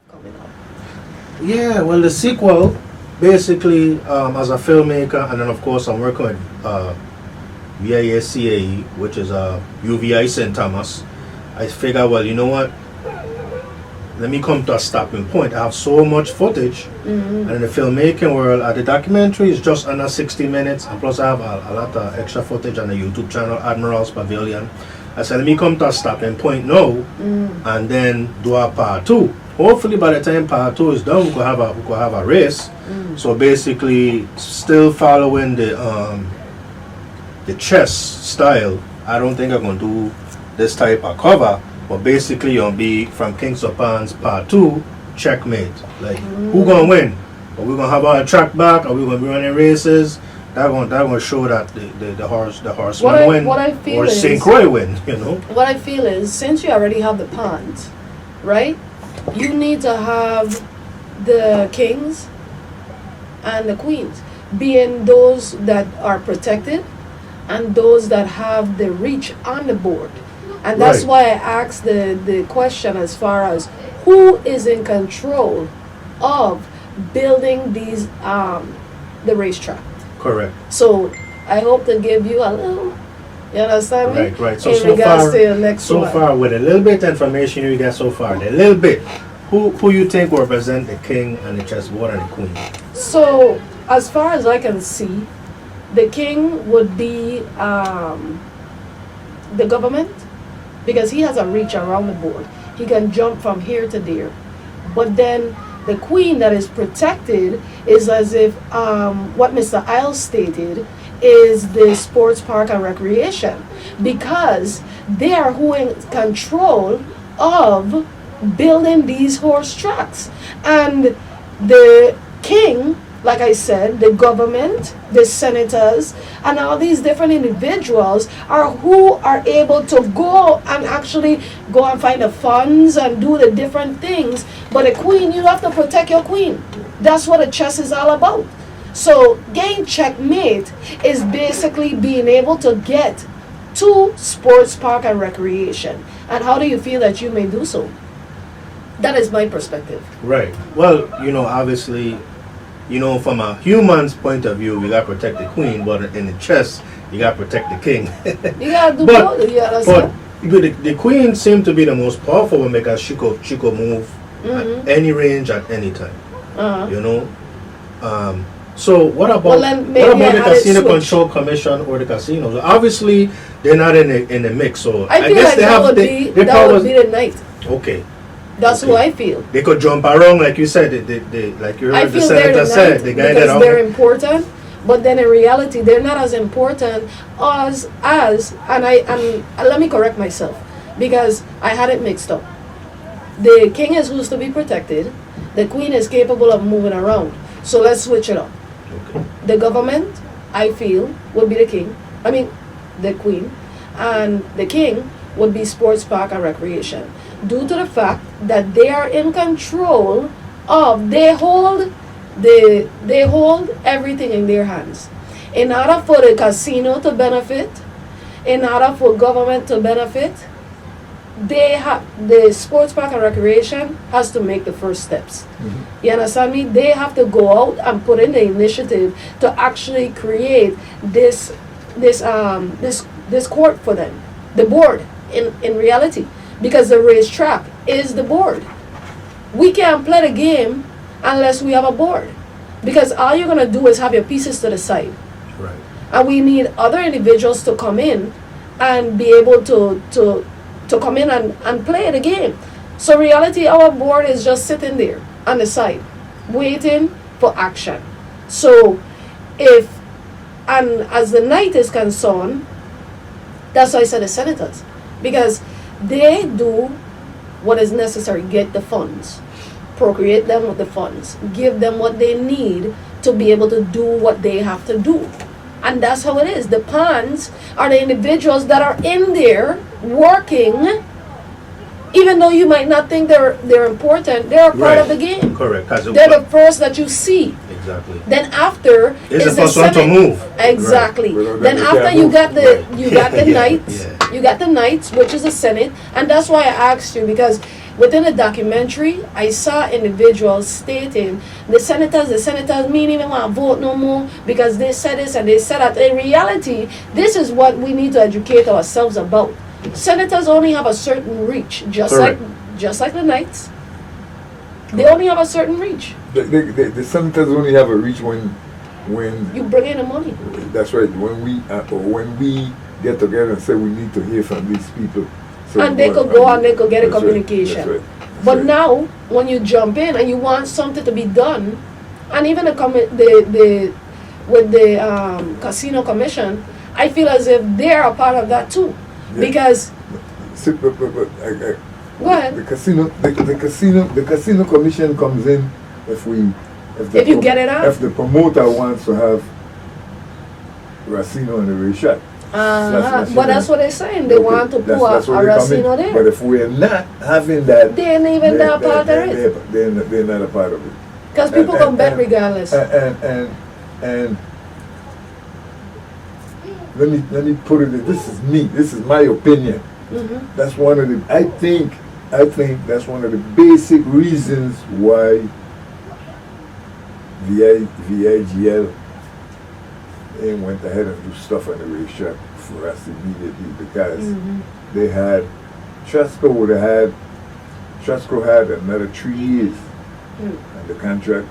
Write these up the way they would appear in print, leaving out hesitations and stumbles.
coming up? Yeah, well, the sequel, basically, as a filmmaker, and then of course I'm working with VISCAE, which is UVI St. Thomas. I figure, well, you know what? Let me come to a stopping point. I have so much footage, and in the filmmaking world, the documentary is just under 60 minutes, and plus I have a lot of extra footage on the YouTube channel, Admiral's Pavilion. I said, let me come to a stopping point now, and then do a part two. Hopefully, by the time part two is done, we could have a race. So basically, still following the chess style. I don't think I'm gonna do this type of cover. But basically, you'll be from Kings of Pawns Part 2, Checkmate. Like, who gonna win? Are we gonna have our track back? Are we gonna be running races? That gonna show that the horseman win or St. Croix win, you know? What I feel is, since you already have the pawns, right? You need to have the kings and the queens being those that are protected and those that have the reach on the board. And that's why I asked the question as far as who is in control of building these the racetrack. Correct. So I hope to give you a little, you understand me? Right. So in regards to your next one. So far, with a little bit of information you get so far, a little bit, who you think will represent the king and the chessboard and the queen? So as far as I can see, the king would be the government, because he has a reach around the board. He can jump from here to there. But then the queen that is protected is as if what Mr. Isles stated is the sports park and recreation, because they are who in control of building these horse tracks. And the king, like I said, the government, the senators, and all these different individuals are who are able to go and actually go and find the funds and do the different things. But the queen, you have to protect your queen. That's what a chess is all about. So game checkmate is basically being able to get to sports park and recreation. And how do you feel that you may do so? That is my perspective. Right. Well, obviously, from a human's point of view, we gotta protect the queen, but in the chess, you gotta protect the king. You gotta do both. But the queen seemed to be the most powerful one because she could move at any range at any time. So what about the Casino Control Commission or the casinos? Obviously, they're not in the mix. So I feel guess like that would be the night. Okay. That's who I feel. They could jump around, like you said. Like the senator said, the guy because they're important, but then in reality, they're not as important as. And let me correct myself, because I had it mixed up. The king is who's to be protected. The queen is capable of moving around. So let's switch it up. Okay. The government, I feel, would be the king. I mean, the queen, and the king would be sports park and recreation, due to the fact that they are in control of, they hold everything in their hands. In order for the casino to benefit, in order for government to benefit, the sports park and recreation has to make the first steps. You understand me? They have to go out and put in the initiative to actually create this court for them, the board in reality. Because the racetrack is the board. We can't play the game unless we have a board. Because all you're going to do is have your pieces to the side. Right. And we need other individuals to come in and be able to come in and play the game. So reality, our board is just sitting there on the side, waiting for action. So as the night is concerned, that's why I said the senators. Because they do what is necessary, get the funds, procreate them with the funds, give them what they need to be able to do what they have to do. And that's how it is. The pawns are the individuals that are in there working, even though you might not think they're important, they're a part of the game. Correct. They're the first that you see. Exactly. Then after is the first one to move. Exactly. Right. Then after you got the night, You got the Knights, which is the Senate, and that's why I asked you, because within the documentary, I saw individuals stating the senators mean even want to vote no more because they said this and they said that. In reality, this is what we need to educate ourselves about. Senators only have a certain reach, just like the Knights. They only have a certain reach. The senators only have a reach when you bring in the money. That's right. When we get together and say we need to hear from these people. So and they could go and they could get a that's communication. Right. That's right. But now, when you jump in and you want something to be done, and even with the casino commission, I feel as if they're a part of that too, because. Go ahead. The casino commission comes in if you get it out. If the promoter wants to have Racino on the racetrack. But that's what they're saying. They want to put a Racino there. But if we're not having that, they ain't even that part of it. They're not a part of it. Because people can bet regardless. And let me put it. This is me. This is my opinion. Mm-hmm. That's one of the. I think that's one of the basic reasons why VIGL went ahead and do stuff on the racetrack for us immediately, because they had Trusco had another 3 years on the contract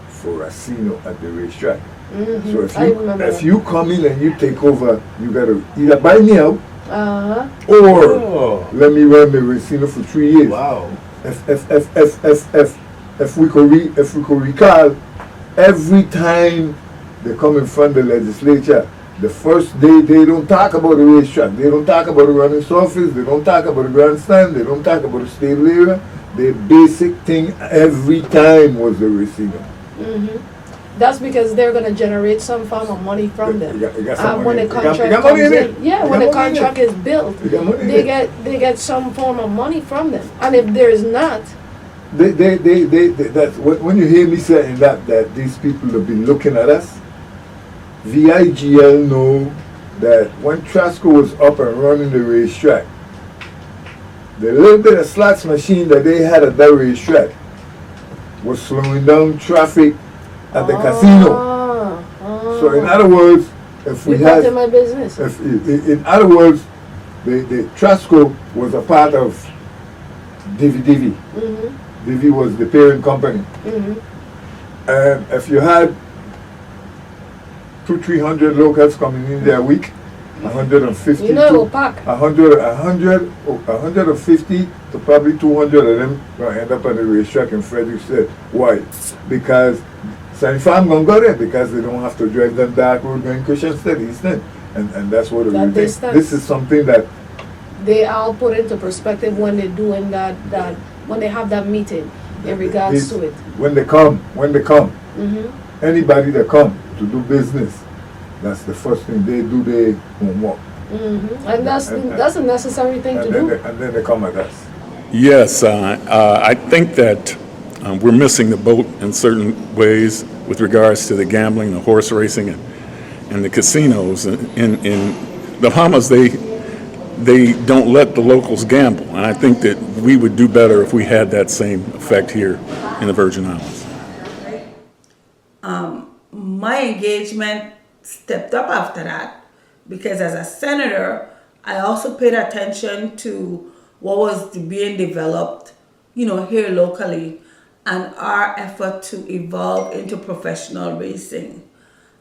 for Racino at the racetrack. Mm-hmm. So if you come in and you take over, you gotta either buy me out or let me run the Racino for 3 years. Wow. If we could recall, every time they come in front of the legislature, the first day they don't talk about the racetrack, they don't talk about the running surface, they don't talk about the grandstand, they don't talk about the stable area. The basic thing every time was the Racino. Mm-hmm. That's because they're going to generate some form of money from them. When the contract when the contract is built, they get some form of money from them. And if there is not, that's when you hear me saying that these people have been looking at us, VIGL know that when Trusco was up and running the racetrack, the little bit of slots machine that they had at that racetrack was slowing down traffic at the casino. So in other words, if we had in my business. In other words, the Trusco was a part of Divi. Mm-hmm. Divi was the parent company. Mm-hmm. And if you had 200-300 locals coming in there a week, 150 150 to probably 200 of them going to end up on the racetrack in Frederiksted. Why? Because San Farm going to go there, because they don't have to drive them dark road going Christiansted, East End. And that's what this is something that they all put into perspective when they're doing that when they have that meeting in regards to it. When they come, mm-hmm. Anybody that come to do business, that's the first thing they do, they homework. Mm-hmm. And that's a necessary thing to do. And then they come at us. Yes, I think that we're missing the boat in certain ways with regards to the gambling, the horse racing, and the casinos. In the Bahamas, they don't let the locals gamble, and I think that we would do better if we had that same effect here in the Virgin Islands. My engagement stepped up after that, because as a senator, I also paid attention to what was being developed, here locally, and our effort to evolve into professional racing.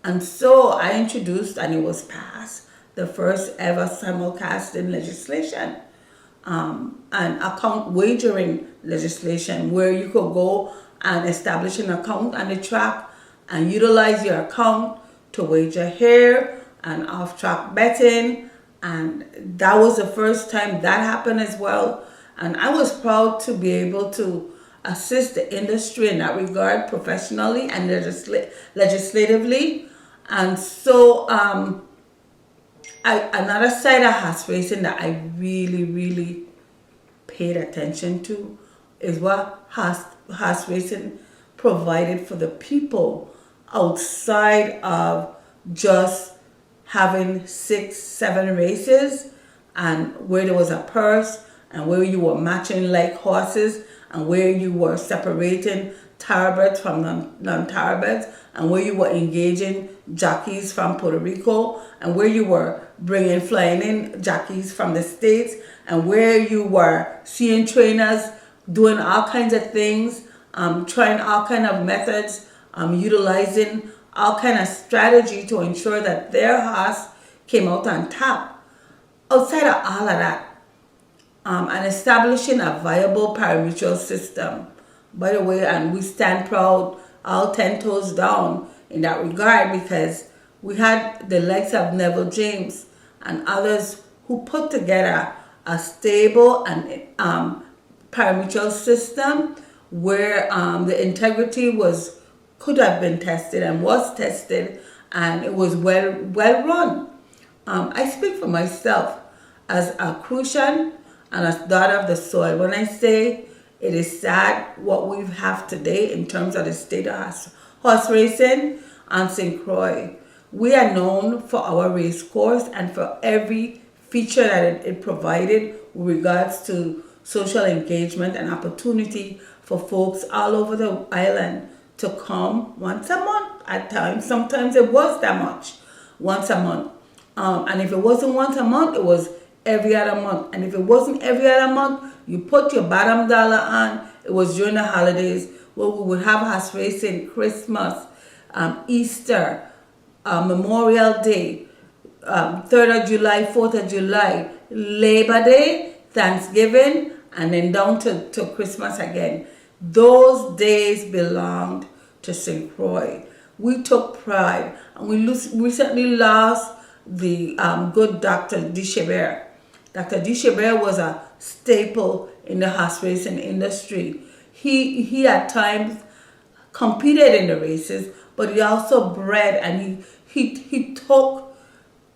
And so I introduced, and it was passed, the first ever simulcasting legislation, and account wagering legislation, where you could go and establish an account on the track and utilize your account to wager here and off-track betting. And that was the first time that happened as well. And I was proud to be able to assist the industry in that regard professionally and legislatively. And so another side of horse racing that I really, really paid attention to is what horse racing provided for the people outside of just having 6-7 races and where there was a purse, and where you were matching like horses, and where you were separating thoroughbreds from non-thoroughbreds, and where you were engaging jockeys from Puerto Rico, and where you were flying in jockeys from the States, and where you were seeing trainers doing all kinds of things, trying all kind of methods, utilizing all kind of strategy to ensure that their horse came out on top. Outside of all of that, and establishing a viable parimutuel system. By the way, and we stand proud, all 10 toes down in that regard, because we had the likes of Neville James and others who put together a stable and parimutuel system where the integrity could have been tested and was tested, and it was well run. I speak for myself as a Crucian and as daughter of the soil when I say it is sad what we have today in terms of the state of horse racing on St. Croix. We are known for our race course and for every feature that it provided with regards to social engagement and opportunity for folks all over the island to come once a month at times. Sometimes it was that much, once a month. And if it wasn't once a month, it was every other month. And if it wasn't every other month, you put your bottom dollar on. It was during the holidays where we would have horse racing, Christmas, Easter, Memorial Day, 3rd of July, 4th of July, Labor Day, Thanksgiving, and then down to Christmas again. Those days belonged to St. Croix. We took pride, and we recently lost the good Dr. Dichabert. Dr. Dichabert was a staple in the horse racing industry. He at times competed in the races, but he also bred, and he took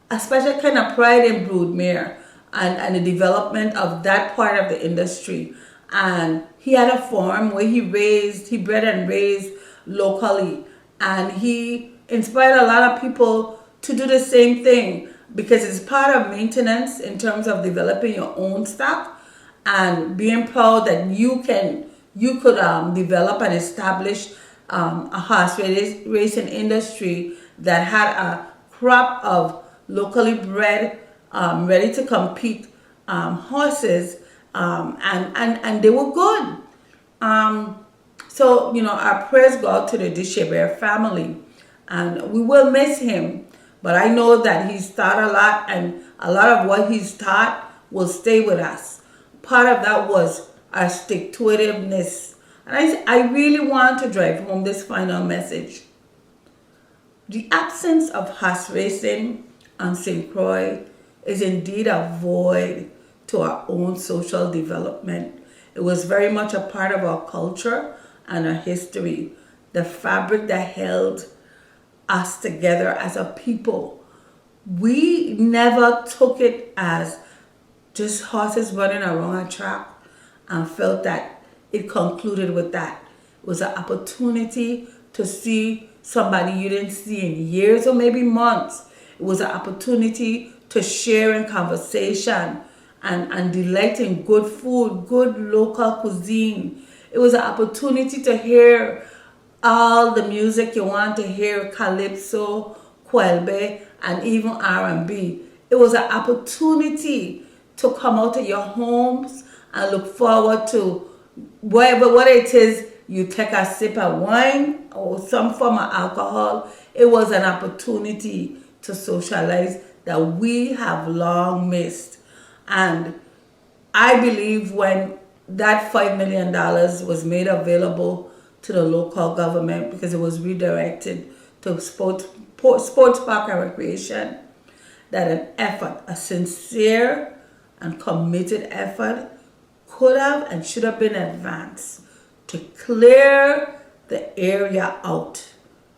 a special kind of pride in broodmare and the development of that part of the industry. And he had a farm where he bred and raised locally, and he inspired a lot of people to do the same thing, because it's part of maintenance in terms of developing your own stock and being proud that you could develop and establish a horse racing industry that had a crop of locally bred, ready to compete horses, and they were good. So, our prayers go out to the Dichabert family, and we will miss him. But I know that he's taught a lot, and a lot of what he's taught will stay with us. Part of that was our stick-to-itiveness. And I really want to drive home this final message. The absence of horse racing on St. Croix is indeed a void to our own social development. It was very much a part of our culture and our history, the fabric that held us together as a people. We never took it as just horses running around a track and felt that it concluded with that. It was an opportunity to see somebody you didn't see in years or maybe months. It was an opportunity to share in conversation and delight in good food, good local cuisine. It was an opportunity to hear all the music you want to hear, calypso, kwelbe, and even R&B. It was an opportunity to come out of your homes and look forward to whatever it is, you take a sip of wine or some form of alcohol. It was an opportunity to socialize that we have long missed. And I believe when that $5 million was made available to the local government, because it was redirected to sports park and recreation, that an effort, a sincere and committed effort, could have and should have been advanced to clear the area out.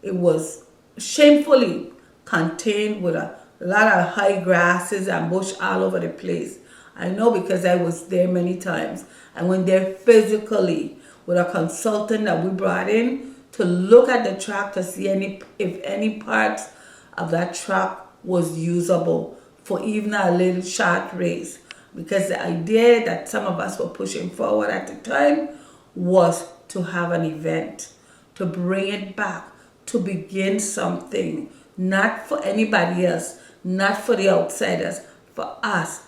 It was shamefully contained with a lot of high grasses and bush all over the place. I know because I was there many times. I went there physically with a consultant that we brought in to look at the track to see if any parts of that track was usable for even a little short race. Because the idea that some of us were pushing forward at the time was to have an event, to bring it back, to begin something, not for anybody else, not for the outsiders, for us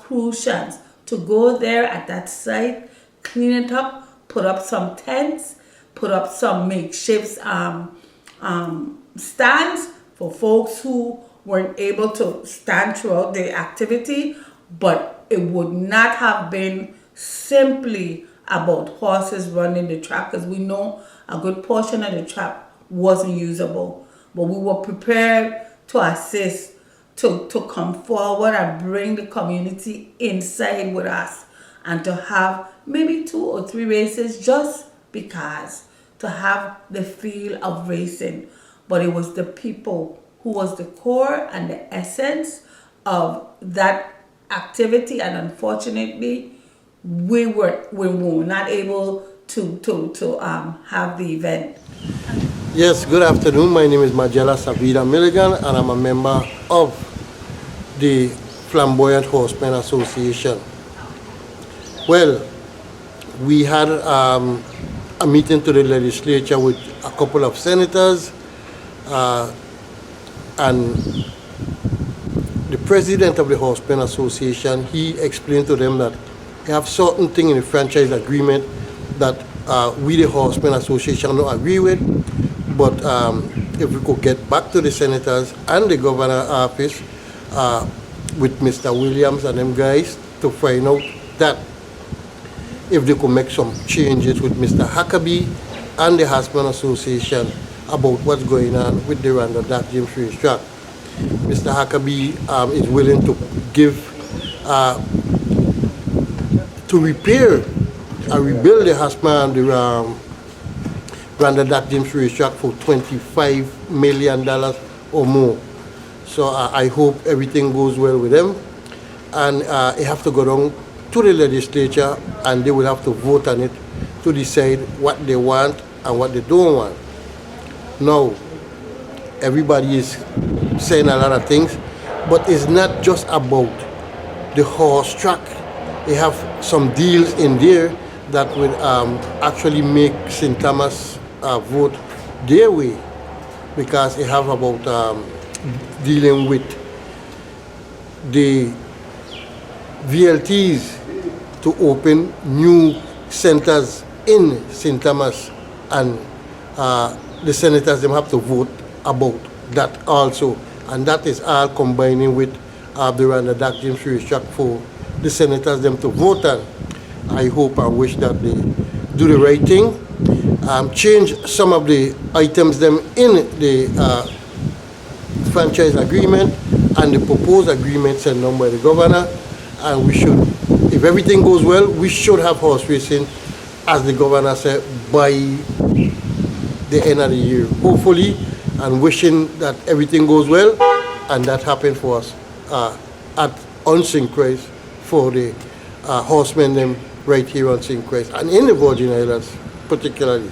Crucians, to go there at that site, clean it up, put up some tents, put up some makeshift stands for folks who weren't able to stand throughout the activity, but it would not have been simply about horses running the track, because we know a good portion of the track wasn't usable. But we were prepared to assist, to come forward and bring the community inside with us, and to have maybe 2 or 3 races just because, to have the feel of racing. But it was the people who was the core and the essence of that activity, and unfortunately we were not able to have the event. Yes, good afternoon. My name is Magella Savida Milligan, and I'm a member of the Flamboyant Horsemen Association. Well, we had a meeting to the legislature with a couple of senators, and the president of the Horsemen Association, he explained to them that they have certain things in the franchise agreement that we, the Horsemen Association, don't agree with. But if we could get back to the senators and the governor's office with Mr. Williams and them guys to find out that if they could make some changes with Mr. Huckabee and the Horsemen Association about what's going on with the Randall Dark James racetrack. Mr. Huckabee is willing to give, to repair and rebuild the Horsemen and the Randall Dark James racetrack for $25 million or more. So I hope everything goes well with them. And it have to go down to the legislature, and they will have to vote on it to decide what they want and what they don't want. Now, everybody is saying a lot of things, but it's not just about the horse track. They have some deals in there that will actually make St. Thomas vote their way, because they have about dealing with the VLTs to open new centers in St. Thomas, and the senators them have to vote about that also, and that is all combining with the Randall Dark James racetrack for the senators them to vote on. I hope and wish that they do the right thing, change some of the items them in the franchise agreement and the proposed agreement sent down by the governor, and we should, if everything goes well, we should have horse racing, as the governor said, by the end of the year, hopefully, and wishing that everything goes well and that happens for us on St. Croix, for the horsemen them right here on St. Croix and in the Virgin Islands particularly.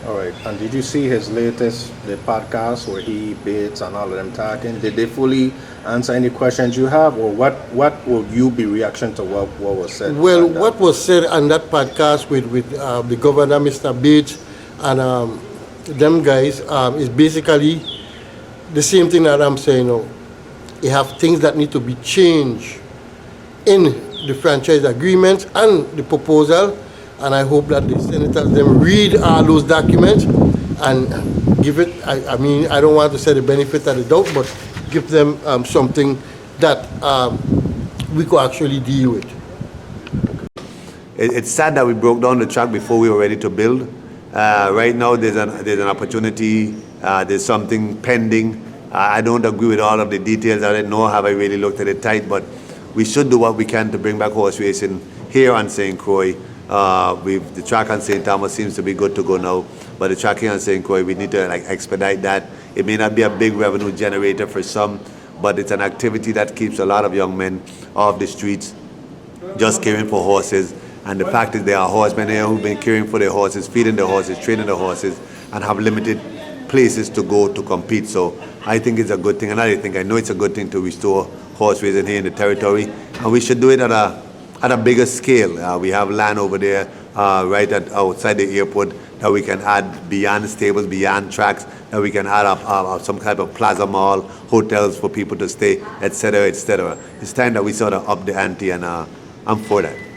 All right. And did you see his latest podcast where he bids and all of them talking? Did they fully answer any questions you have, or what will you be reaction to what was said? Well, what was said on that podcast with the governor, Mr. Bates, and them guys is basically the same thing that I'm saying now. You have things that need to be changed in the franchise agreement and the proposal, and I hope that the senators them read all those documents and give it, I mean, I don't want to say the benefit of the doubt, but give them something that we could actually deal with. It's sad that we broke down the track before we were ready to build. Right now there's an opportunity, there's something pending. I don't agree with all of the details. I don't know, have I really looked at it tight, but we should do what we can to bring back horse racing here on St. Croix. The track on St. Thomas seems to be good to go now, but the track here on St. Croix, we need to expedite that. It may not be a big revenue generator for some, but it's an activity that keeps a lot of young men off the streets just caring for horses. And the fact is there are horsemen here who've been caring for their horses, feeding their horses, training their horses, and have limited places to go to compete. So I think it's a good thing, and I know it's a good thing to restore horse racing here in the territory, and we should do it at a bigger scale. We have land over there right outside the airport that we can add beyond stables, beyond tracks, that we can add up some type of plaza mall, hotels for people to stay, etc., etc. It's time that we sort of up the ante, and I'm for that.